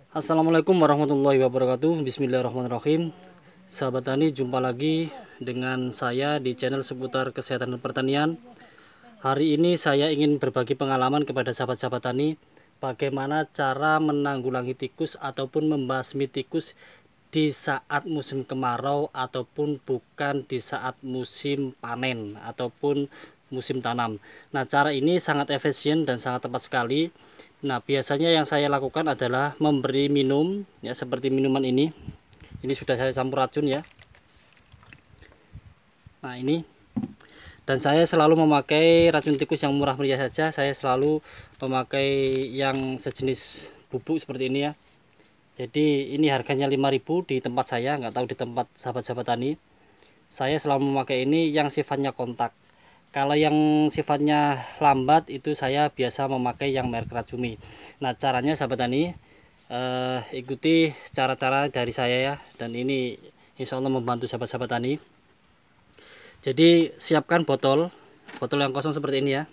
Assalamualaikum warahmatullahi wabarakatuh. Bismillahirrahmanirrahim. Sahabat tani, jumpa lagi dengan saya di channel seputar kesehatan dan pertanian. Hari ini saya ingin berbagi pengalaman kepada sahabat-sahabat tani bagaimana cara menanggulangi tikus ataupun membasmi tikus di saat musim kemarau ataupun bukan di saat musim panen ataupun musim tanam. Nah, cara ini sangat efisien dan sangat tepat sekali. Nah, biasanya yang saya lakukan adalah memberi minum ya, seperti minuman ini. Ini sudah saya campur racun ya. Nah, ini. Dan saya selalu memakai racun tikus yang murah meriah saja. Saya selalu memakai yang sejenis bubuk seperti ini ya. Jadi ini harganya 5.000 di tempat saya, nggak tahu di tempat sahabat-sahabat tani. Saya selalu memakai ini yang sifatnya kontak. Kalau yang sifatnya lambat itu saya biasa memakai yang merek Racumi. Nah, caranya sahabat tani, ikuti cara-cara dari saya ya, dan ini insya Allah membantu sahabat-sahabat tani. Jadi siapkan botol yang kosong seperti ini ya.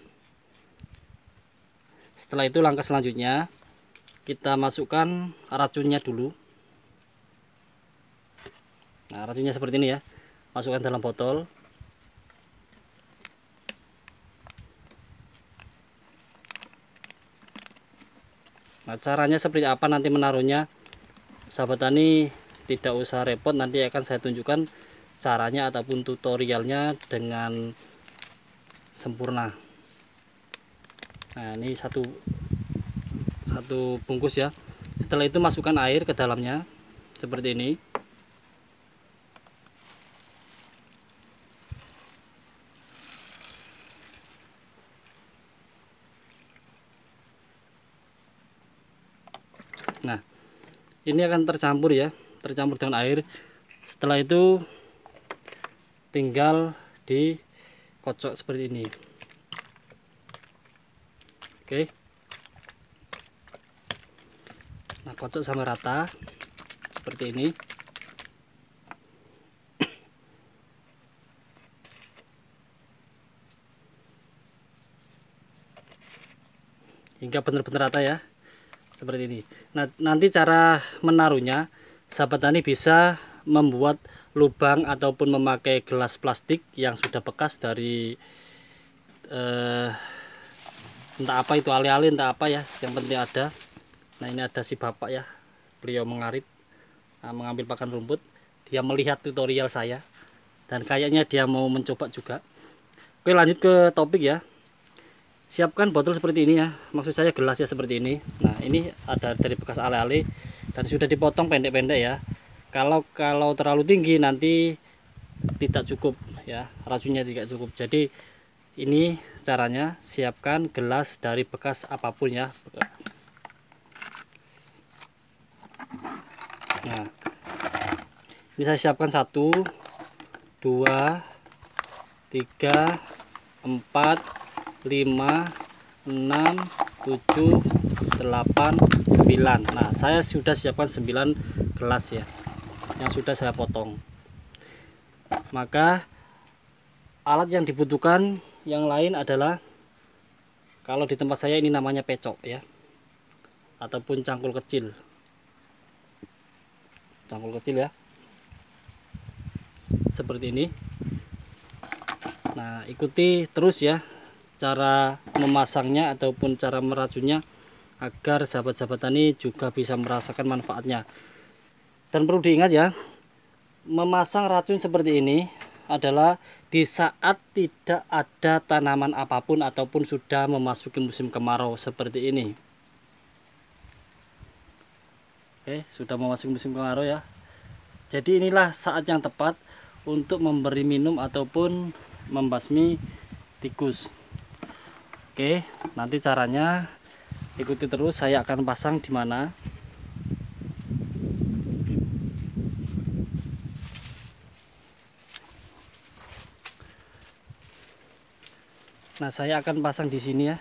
Setelah itu langkah selanjutnya kita masukkan racunnya dulu. Nah, racunnya seperti ini ya, masukkan dalam botol. Nah, caranya seperti apa nanti menaruhnya, sahabat tani tidak usah repot, nanti akan saya tunjukkan caranya ataupun tutorialnya dengan sempurna. Nah, ini satu bungkus ya. Setelah itu masukkan air ke dalamnya seperti ini. Nah, ini akan tercampur ya, tercampur dengan air. Setelah itu tinggal dikocok seperti ini. Oke. Nah, kocok sampai rata seperti ini. Hingga benar-benar rata ya, seperti ini. Nah, nanti cara menaruhnya, sahabat tani bisa membuat lubang ataupun memakai gelas plastik yang sudah bekas dari entah apa itu, alih-alih entah apa ya, yang penting ada. Nah, ini ada si bapak ya, beliau mengarit, mengambil pakan rumput. Dia melihat tutorial saya dan kayaknya dia mau mencoba juga. Oke, lanjut ke topik ya. Siapkan botol seperti ini ya, maksud saya gelas ya, seperti ini. Nah, ini ada dari bekas ale-ale dan sudah dipotong pendek-pendek ya. Kalau terlalu tinggi nanti tidak cukup ya, racunnya tidak cukup. Jadi ini caranya, siapkan gelas dari bekas apapun ya. Nah, ini saya siapkan 1, 2, 3, 4, 5, 6, 7, 8, 9. Nah, saya sudah siapkan 9 gelas ya, yang sudah saya potong. Maka alat yang dibutuhkan yang lain adalah, kalau di tempat saya ini namanya pecok ya, ataupun cangkul kecil ya, seperti ini. Nah, ikuti terus ya cara memasangnya ataupun cara meracunnya, agar sahabat-sahabat tani juga bisa merasakan manfaatnya. Dan perlu diingat ya, memasang racun seperti ini adalah di saat tidak ada tanaman apapun ataupun sudah memasuki musim kemarau seperti ini. Oke, sudah memasuki musim kemarau ya. Jadi inilah saat yang tepat untuk memberi minum ataupun membasmi tikus. Oke, nanti caranya ikuti terus, saya akan pasang di mana. Nah, saya akan pasang di sini ya.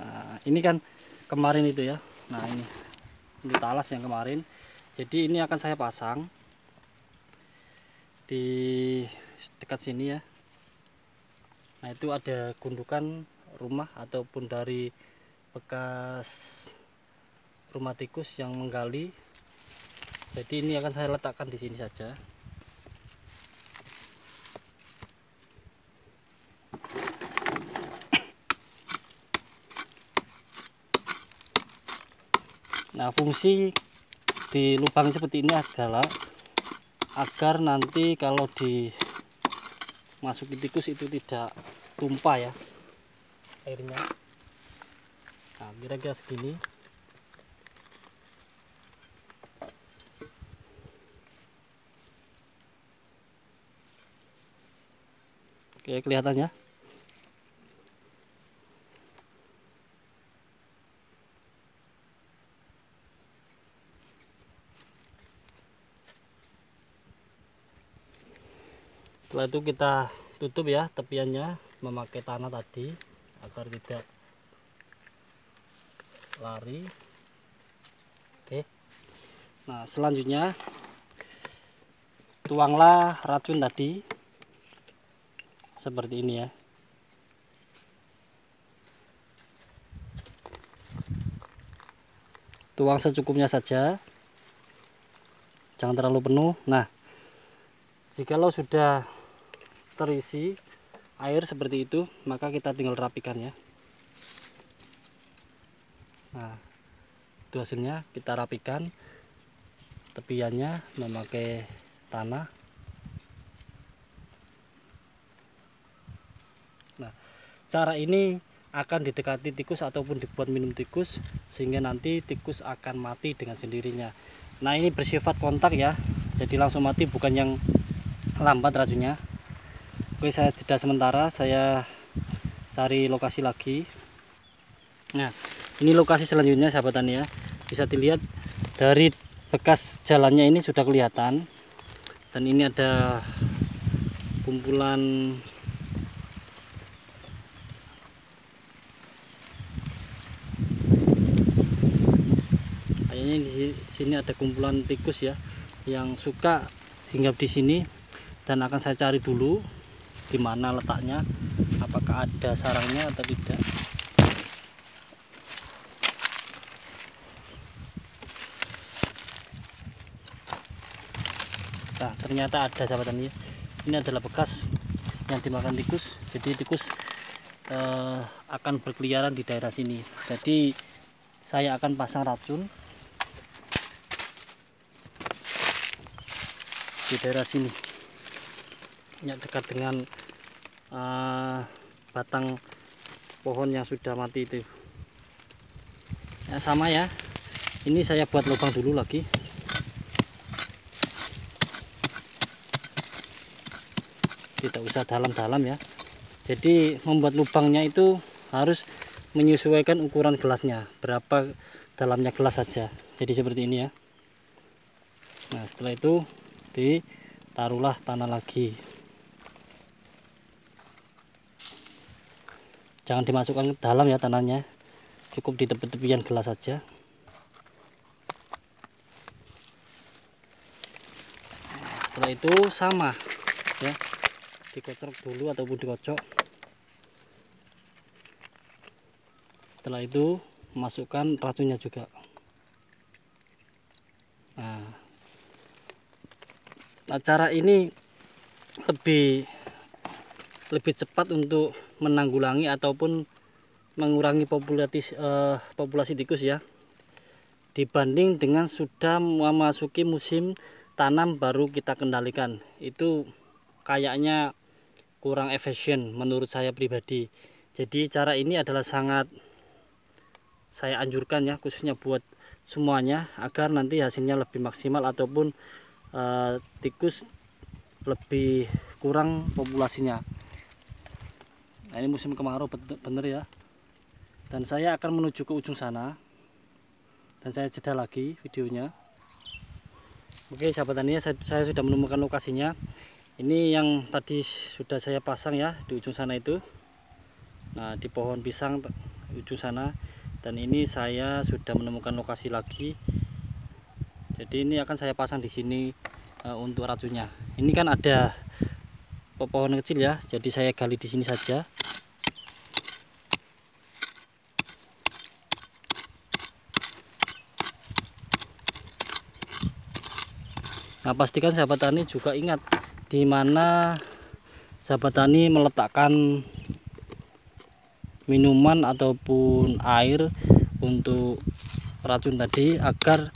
Nah, ini kan kemarin itu ya. Nah, ini talas yang kemarin. Jadi ini akan saya pasang di dekat sini ya. Nah, itu ada gundukan rumah ataupun dari bekas rumah tikus yang menggali. Jadi ini akan saya letakkan di sini saja. Nah, fungsi di lubang seperti ini adalah agar nanti kalau dimasuki tikus itu tidak tumpah ya airnya. Nah, kira-kira segini. Oke, kelihatan ya. Setelah itu kita tutup ya tepiannya memakai tanah tadi agar tidak lari. Oke. Nah, selanjutnya tuanglah racun tadi seperti ini ya. Tuang secukupnya saja, jangan terlalu penuh. Nah, jikalau sudah terisi air seperti itu, maka kita tinggal rapikan ya. Nah, itu hasilnya, kita rapikan tepiannya memakai tanah. Nah, cara ini akan didekati tikus ataupun dibuat minum tikus sehingga nanti tikus akan mati dengan sendirinya. Nah, ini bersifat kontak ya, jadi langsung mati, bukan yang lambat racunnya. Oke, saya jeda sementara, saya cari lokasi lagi. Nah, ini lokasi selanjutnya sahabat tani ya, bisa dilihat dari bekas jalannya ini sudah kelihatan. Dan ini ada kumpulan di sini ada kumpulan tikus ya yang suka hinggap di sini, dan akan saya cari dulu di mana letaknya, apakah ada sarangnya atau tidak. Nah, ternyata ada sahabat tani. Ini adalah bekas yang dimakan tikus. Jadi tikus akan berkeliaran di daerah sini. Jadi saya akan pasang racun di daerah sini, yang dekat dengan batang pohon yang sudah mati itu ya. Sama ya, ini saya buat lubang dulu lagi. Tidak usah dalam-dalam ya, jadi membuat lubangnya itu harus menyesuaikan ukuran gelasnya, berapa dalamnya gelas saja. Jadi seperti ini ya. Nah, setelah itu ditaruhlah tanah lagi, jangan dimasukkan ke dalam ya tanahnya, cukup di tepi-tepian gelas saja. Nah, setelah itu sama ya, dikocok dulu ataupun dikocok. Setelah itu masukkan racunnya juga. Nah, cara ini lebih cepat untuk menanggulangi ataupun mengurangi populasi tikus ya, dibanding dengan sudah memasuki musim tanam baru kita kendalikan. Itu kayaknya kurang efisien menurut saya pribadi. Jadi cara ini adalah sangat saya anjurkan ya, khususnya buat semuanya, agar nanti hasilnya lebih maksimal ataupun tikus lebih kurang populasinya. Nah, ini musim kemarau bener ya, dan saya akan menuju ke ujung sana, dan saya jeda lagi videonya. Oke sahabat tani, saya sudah menemukan lokasinya. Ini yang tadi sudah saya pasang ya di ujung sana itu. Nah, di pohon pisang ujung sana. Dan ini saya sudah menemukan lokasi lagi. Jadi ini akan saya pasang di sini untuk racunnya. Ini kan ada pohon kecil ya, jadi saya gali di sini saja. Nah, pastikan sahabat tani juga ingat di mana sahabat tani meletakkan minuman ataupun air untuk racun tadi, agar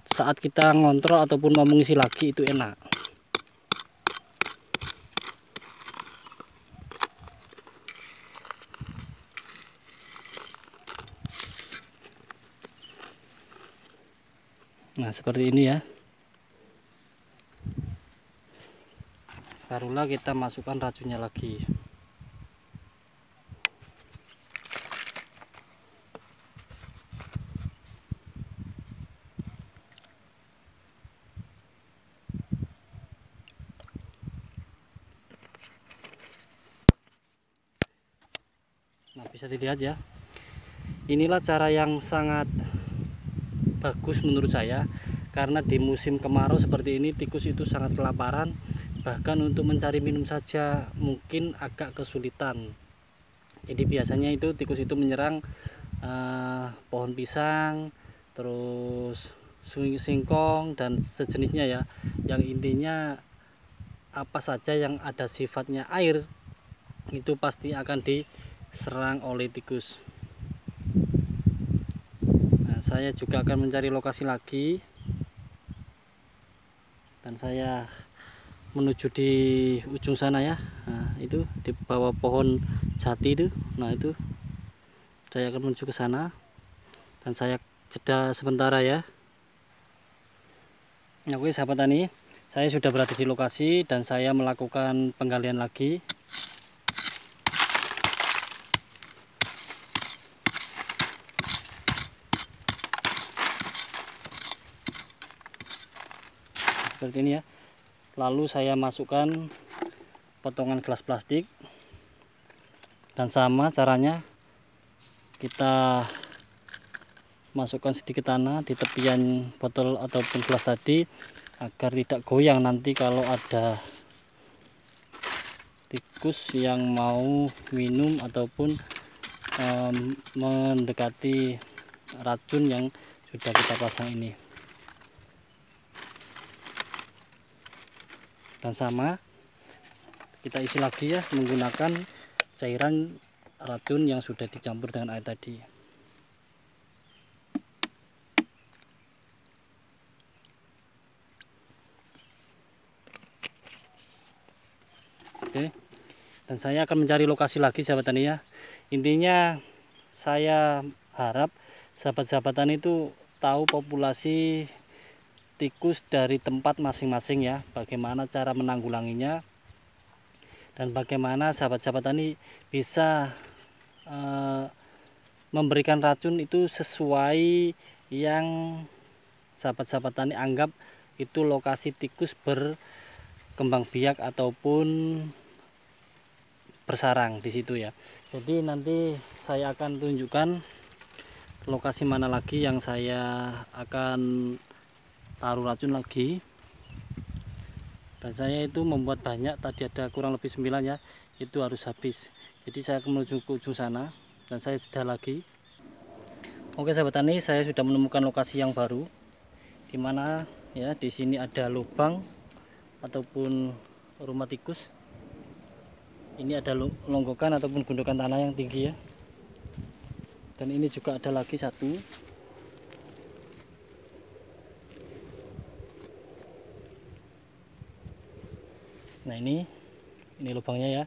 saat kita ngontrol ataupun mau mengisi lagi itu enak. Nah, seperti ini ya. Barulah kita masukkan racunnya lagi. Nah, bisa dilihat ya. Inilah cara yang sangat bagus menurut saya, karena di musim kemarau seperti ini tikus itu sangat kelaparan, bahkan untuk mencari minum saja mungkin agak kesulitan. Jadi biasanya itu tikus itu menyerang pohon pisang, terus singkong dan sejenisnya ya, yang intinya apa saja yang ada sifatnya air itu pasti akan diserang oleh tikus. Saya juga akan mencari lokasi lagi, dan saya menuju di ujung sana ya. Nah, itu di bawah pohon jati itu. Nah, itu saya akan menuju ke sana, dan saya jeda sementara ya. Oke sahabat tani, saya sudah berada di lokasi dan saya melakukan penggalian lagi. Seperti ini ya. Lalu saya masukkan potongan gelas plastik, dan sama caranya kita masukkan sedikit tanah di tepian botol ataupun gelas tadi, agar tidak goyang nanti kalau ada tikus yang mau minum ataupun mendekati racun yang sudah kita pasang ini. Dan sama kita isi lagi ya, menggunakan cairan racun yang sudah dicampur dengan air tadi. Oke, dan saya akan mencari lokasi lagi sahabat tani ya. Intinya saya harap sahabat-sahabat tani itu tahu populasi tikus dari tempat masing-masing ya, bagaimana cara menanggulanginya, dan bagaimana sahabat-sahabat tani bisa memberikan racun itu sesuai yang sahabat-sahabat tani anggap itu lokasi tikus berkembang biak ataupun bersarang di situ ya. Jadi nanti saya akan tunjukkan lokasi mana lagi yang saya akan taruh racun lagi. Dan saya itu membuat banyak, tadi ada kurang lebih 9 ya, itu harus habis. Jadi saya akan menuju ke ujung sana dan saya jeda lagi. Oke sahabat tani, saya sudah menemukan lokasi yang baru, dimana ya di sini ada lubang ataupun rumah tikus. Ini ada longgokan ataupun gundukan tanah yang tinggi ya. Dan ini juga ada lagi satu. Nah ini lubangnya ya,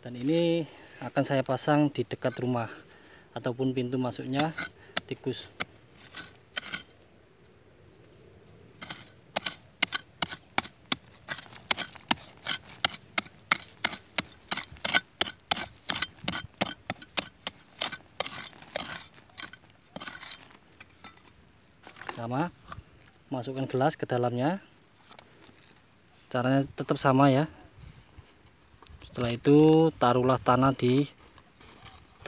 dan ini akan saya pasang di dekat rumah ataupun pintu masuknya tikus. Sama, masukkan gelas ke dalamnya. Caranya tetap sama ya. Setelah itu taruhlah tanah di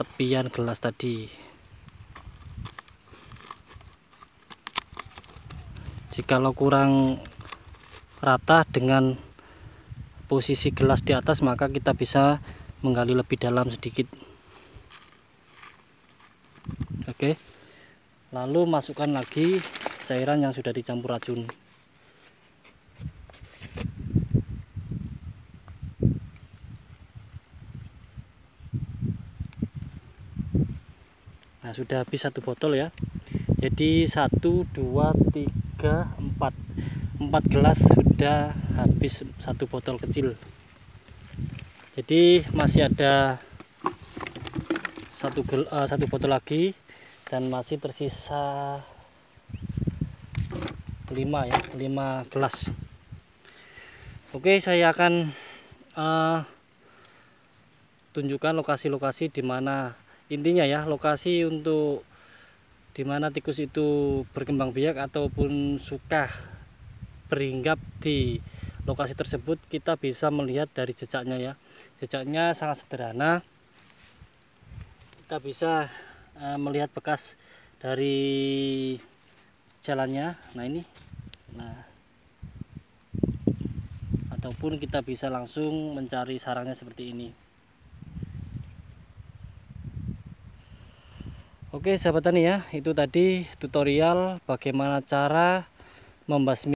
tepian gelas tadi. Jikalau kurang rata dengan posisi gelas di atas, maka kita bisa menggali lebih dalam sedikit. Oke, lalu masukkan lagi cairan yang sudah dicampur racun. sudah habis 1 botol ya. Jadi 1, 2, 3, 4 gelas sudah habis 1 botol kecil. Jadi masih ada 1 botol lagi dan masih tersisa 5 ya, 5 gelas. Oke, saya akan tunjukkan lokasi-lokasi di mana, intinya ya, lokasi untuk di mana tikus itu berkembang biak ataupun suka berhinggap di lokasi tersebut. Kita bisa melihat dari jejaknya ya. Jejaknya sangat sederhana. Kita bisa melihat bekas dari jalannya. Nah ini. Nah, ataupun kita bisa langsung mencari sarangnya seperti ini. Oke sahabat tani ya, itu tadi tutorial bagaimana cara membasmi